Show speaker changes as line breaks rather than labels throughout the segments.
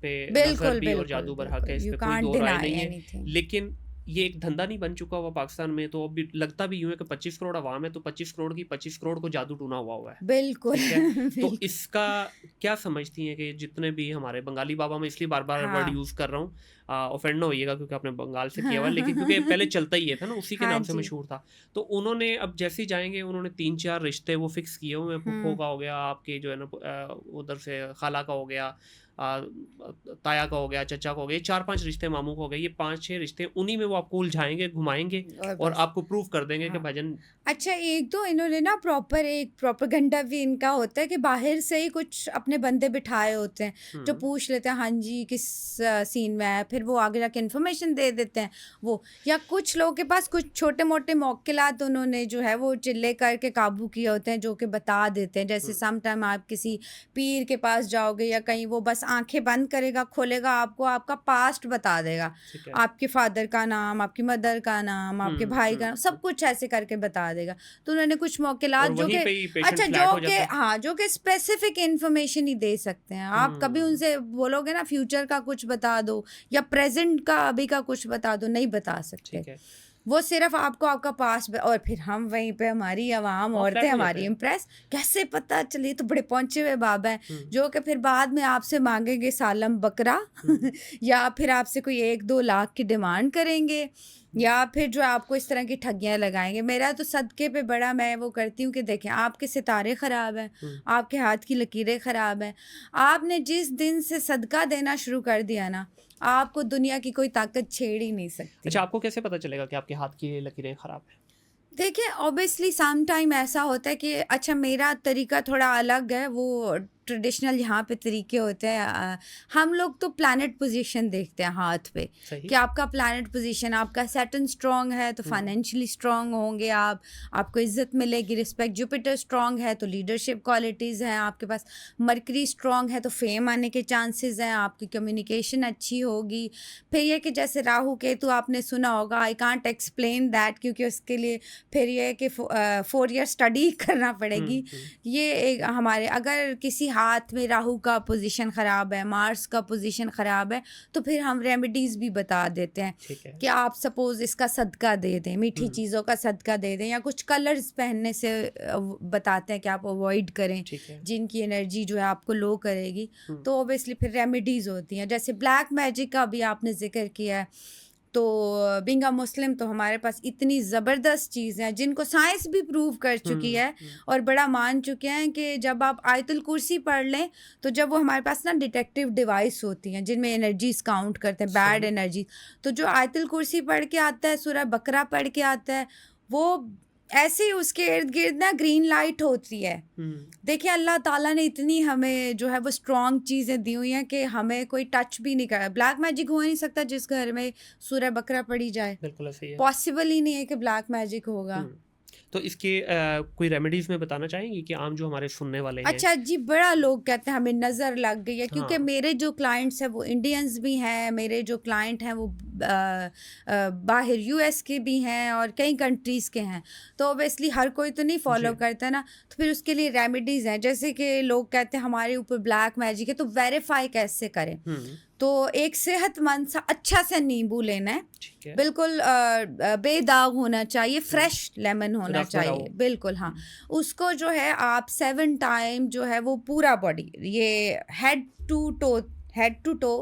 पे नजर
बिल्कुल
भी और
बिल्कुल
जादू बरहक है,
बिल्कुल,
इस
यू
पे कोई
कांट
दो राय
डिनाई
नहीं है।
एनीथिंग।
लेकिन ये एक धंधा नहीं बन चुका हुआ पाकिस्तान में? तो अभी लगता भी यूं है कि 25 करोड़ आवाम है, तो 25 करोड़ की 25 करोड़ को जादू टूना हुआ है।
बिल्कुल
ठीक है, तो
बिल्कुल।
इसका क्या समझती हैं कि जितने भी हमारे बंगाली बाबा, मैं इसलिए बार बार वर्ड
हाँ
यूज कर रहा हूँ, ऑफेंड ना होइएगा क्योंकि आपने बंगाल से किया हुआ है, लेकिन क्योंकि पहले
हाँ
चलता ही है था ना, उसी के
हाँ
नाम से
जी।
मशहूर था। तो उन्होंने अब जैसे ही जाएंगे, उन्होंने 3-4 रिश्ते वो फिक्स किए हुए हैं। फुफ्फो
हम्म
का हो गया, आपके जो है ना उधर से खाला का हो गया, ताया का हो गया, चचा का हो गया, 4-5 रिश्ते मामू का हो गए, ये 5-6 रिश्ते उन्हीं में वो आपको उलझाएंगे, घुमाएंगे
और
और
बस।
आपको प्रूव कर देंगे कि
हाँ,
भाईजान।
अच्छा एक तो इन्होंने ना प्रॉपर एक प्रोपेगेंडा भी इनका होता है कि बाहर से ही कुछ अपने बंदे बिठाए होते हैं जो
हम्म
पूछ लेते हैं हाँ जी किस सीन में है, फिर वो आगे जाके इन्फॉर्मेशन दे देते हैं वो। या कुछ लोगों के पास कुछ छोटे मोटे मौकिलात उन्होंने जो है वो चिल्ले करके काबू किए होते हैं जो कि बता देते हैं। जैसे
हम्म
सम टाइम आप किसी पीर के पास जाओगे या कहीं, वो बस आंखें बंद करेगा खोलेगा आपको आपका पास्ट बता देगा,
ठीक है।
आपके फादर का नाम, आपकी मदर का नाम, आपके भाई का नाम, सब कुछ ऐसे करके बता देगा। तो उन्होंने कुछ
और
मौकिलात जो
वहीं
कि
पे ही पेशेंट
अच्छा
फ्लैट
जो
हो
कि
जाता है।
हाँ जो कि स्पेसिफिक इंफॉर्मेशन ही दे सकते हैं। आप कभी
हम्म
उनसे बोलोगे ना फ्यूचर का कुछ बता दो या प्रेजेंट का अभी का कुछ बता दो, नहीं बता सकते।
ठीक है।
वो सिर्फ आपको आपका पास और फिर हम वहीं पे हमारी आवाम
हाँ,
औरतें
फ्लैट हो जाते
हमारी
हैं।
इम्प्रेस कैसे पता चले, तो बड़े पहुंचे हुए बाबा हैं
हम्म
जो कि फिर बाद में आपसे मांगेंगे सालम बकरा
हम्म
या फिर आपसे कोई 1-2 लाख की डिमांड करेंगे
हम्म
या फिर जो आपको इस तरह की ठगियां लगाएंगे। मेरा तो सदके पे बड़ा मैं वो करती हूँ कि देखें आपके सितारे ख़राब हैं,
हम्म।
आपके हाथ की लकीरें ख़राब हैं। आपने जिस दिन से सदका देना शुरू कर दिया ना, आपको दुनिया की कोई ताकत छेड़ ही नहीं सकती।
अच्छा, आपको कैसे पता चलेगा कि आपके हाथ की लकीरें खराब हैं?
देखिए ऑब्वियसली सम टाइम ऐसा होता है कि अच्छा मेरा तरीका थोड़ा अलग है, वो ट्रेडिशनल यहाँ पे तरीके होते हैं। हम लोग तो प्लैनेट पोजीशन देखते हैं हाथ पे
सही।
कि आपका प्लैनेट पोजीशन, आपका सैटर्न स्ट्रांग है तो
हम्म
फाइनेंशियली स्ट्रांग होंगे आप, आपको इज्जत मिलेगी, रिस्पेक्ट। जुपिटर स्ट्रांग है तो लीडरशिप क्वालिटीज़ हैं आपके पास। मरकरी स्ट्रांग है तो फेम आने के चांसेस हैं, आपकी कम्युनिकेशन अच्छी होगी। फिर ये कि जैसे राहु केतु आपने सुना होगा, आई कांट एक्सप्लेन दैट क्योंकि उसके लिए फिर ये है कि 4 ईयर स्टडी करना पड़ेगी।
हम्म।
ये एक हमारे अगर किसी हाथ में राहु का पोजीशन ख़राब है, मार्स का पोजीशन ख़राब है, तो फिर हम रेमेडीज़ भी बता देते हैं
ठीक है।
कि आप सपोज़ इसका सदका दे दें, मीठी
हम्म।
चीज़ों का सदका दे दें, या कुछ कलर्स पहनने से बताते हैं कि आप अवॉइड करें
ठीक है।
जिनकी एनर्जी जो है आपको लो करेगी।
हम्म
तो ओबियसली फिर रेमेडीज़ होती हैं। जैसे ब्लैक मैजिक का भी आपने जिक्र किया है, तो बीइंग अ मुस्लिम तो हमारे पास इतनी ज़बरदस्त चीज़ें हैं जिनको साइंस भी प्रूव कर चुकी है
हम्म।
और बड़ा मान चुके हैं कि जब आप आयतुल कुर्सी पढ़ लें तो जब वो हमारे पास ना डिटेक्टिव डिवाइस होती हैं जिनमें एनर्जीज काउंट करते हैं, बैड
सही।
एनर्जी। तो जो आयतुल कुर्सी पढ़ के आता है, सूरह बकरा पढ़ के आता है, वो ऐसे ही उसके इर्द गिर्द ना ग्रीन लाइट होती है।
हम्म।
देखिए अल्लाह ताला ने इतनी हमें जो है वो स्ट्रॉन्ग चीज़ें दी हुई हैं कि हमें कोई टच भी नहीं करा। ब्लैक मैजिक हो ही नहीं सकता जिस घर में सूरह बकरा पढ़ी जाए,
बिल्कुल ऐसे ही है।
पॉसिबल ही नहीं है कि ब्लैक मैजिक होगा।
हम्म। तो इसके कोई रेमेडीज में बताना चाहेंगी कि आम जो हमारे सुनने वाले हैं?
अच्छा जी, बड़ा लोग कहते हैं हमें नज़र लग गई है, क्योंकि
हाँ।
मेरे जो क्लाइंट्स हैं वो इंडियंस भी हैं, मेरे जो क्लाइंट हैं वो बाहर यूएस के भी हैं और कई कंट्रीज़ के हैं। तो ऑब्वियसली हर कोई तो नहीं फॉलो
जी।
करता ना, तो फिर उसके लिए रेमेडीज़ हैं। जैसे कि लोग कहते हैं हमारे ऊपर ब्लैक मैजिक है, तो वेरीफाई कैसे करें?
हम्म।
तो एक सेहतमंद सा अच्छा सा नींबू लेना है,
ठीक है।
बिल्कुल बेदाग होना चाहिए,
हम्म।
फ्रेश लेमन होना
रस भरा
चाहिए,
हो।
बिल्कुल हाँ।
हम्म।
उसको जो है आप 7 टाइम जो है वो पूरा बॉडी, ये हेड टू टो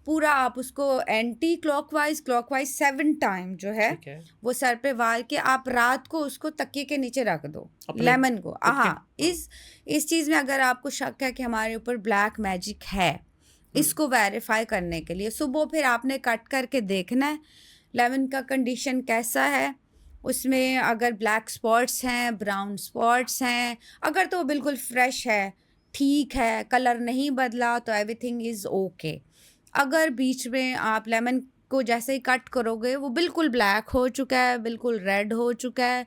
पूरा आप उसको एंटी क्लॉकवाइज क्लॉकवाइज 7 टाइम जो है
ठीक है।
वो सर पे वार के आप रात को उसको तकिए के नीचे रख दो,
अपने
लेमन को।
खुद के।
हाँ,
हाँ।
इस चीज़ में अगर आपको शक है कि हमारे ऊपर ब्लैक मैजिक है,
हम्म।
इसको वेरीफाई करने के लिए सुबह फिर आपने कट करके देखना है लेमन का कंडीशन कैसा है। उसमें अगर ब्लैक स्पॉट्स हैं, ब्राउन स्पॉट्स हैं, अगर तो वो बिल्कुल फ्रेश है, ठीक है, कलर नहीं बदला, तो एवरीथिंग इज़ ओके। अगर बीच में आप लेमन को जैसे ही कट करोगे वो बिल्कुल ब्लैक हो चुका है, बिल्कुल रेड हो चुका है,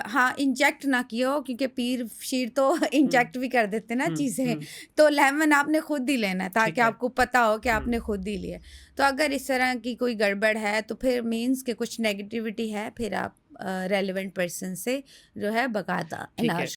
हाँ इंजेक्ट ना किया हो क्योंकि पीर शीर तो
हम्म
इंजेक्ट भी कर देते हैं ना चीज़ें।
हम्म।
तो लेमन आपने खुद ही लेना है ताकि
ठीक है।
आपको पता हो कि
हम्म।
आपने खुद ही लिया। तो अगर इस तरह की कोई गड़बड़ है तो फिर मीन्स कि कुछ नेगेटिविटी है, फिर आप रेलिवेंट पर्सन से जो है बाकायदा
ठीक है।
इलाज